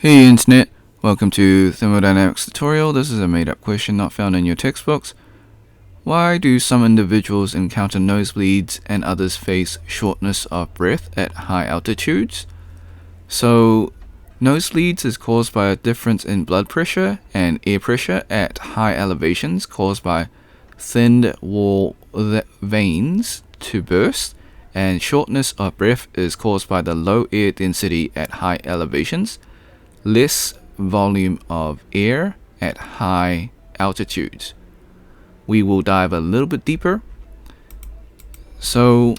Hey Internet, welcome to Thermodynamics tutorial. This is a made-up question not found in your textbooks. Why do some individuals encounter nosebleeds and others face shortness of breath at high altitudes? So, nosebleeds is caused by a difference in blood pressure and air pressure at high elevations caused by thinned wall veins to burst, and shortness of breath is caused by the low air density at high elevations, less volume of air at high altitudes. We will dive a little bit deeper. So,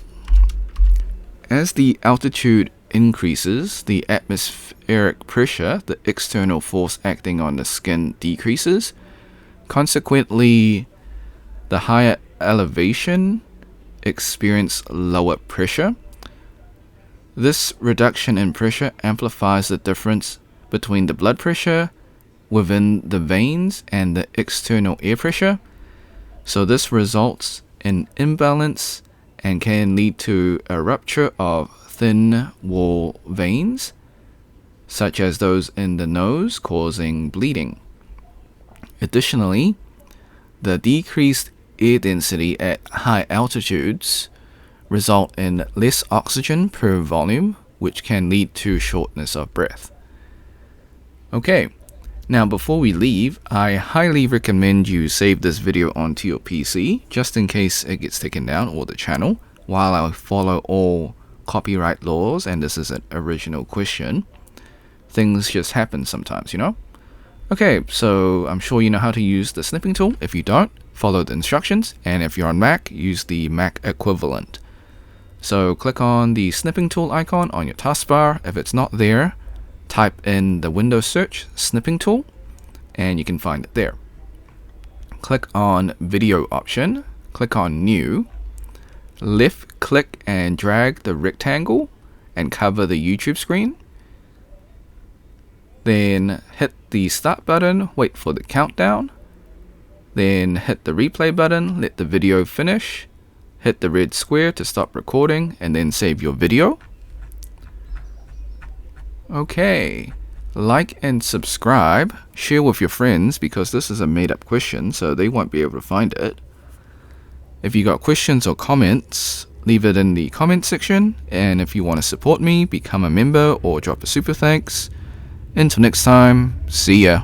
as the altitude increases, the atmospheric pressure, the external force acting on the skin, decreases. Consequently, the higher elevation experience lower pressure. This reduction in pressure amplifies the difference between the blood pressure within the veins and the external air pressure. So this results in imbalance and can lead to a rupture of thin wall veins, such as those in the nose, causing bleeding. Additionally, the decreased air density at high altitudes result in less oxygen per volume, which can lead to shortness of breath. Okay, now before we leave, I highly recommend you save this video onto your PC, just in case it gets taken down, or the channel, while I follow all copyright laws, and this is an original question. Things just happen sometimes, you know? Okay, so I'm sure you know how to use the snipping tool. If you don't, follow the instructions, and if you're on Mac, use the Mac equivalent. So click on the snipping tool icon on your taskbar. If it's not there, type in the Windows search snipping tool and you can find it there. Click on video option, click on new, left click and drag the rectangle and cover the YouTube screen. Then hit the start button, wait for the countdown. Then hit the replay button, let the video finish. Hit the red square to stop recording and then save your video. Okay, like and subscribe, share with your friends because this is a made-up question, so they won't be able to find it. If you got questions or comments, leave it in the comment section, and if you want to support me, become a member or drop a super thanks. Until next time, see ya.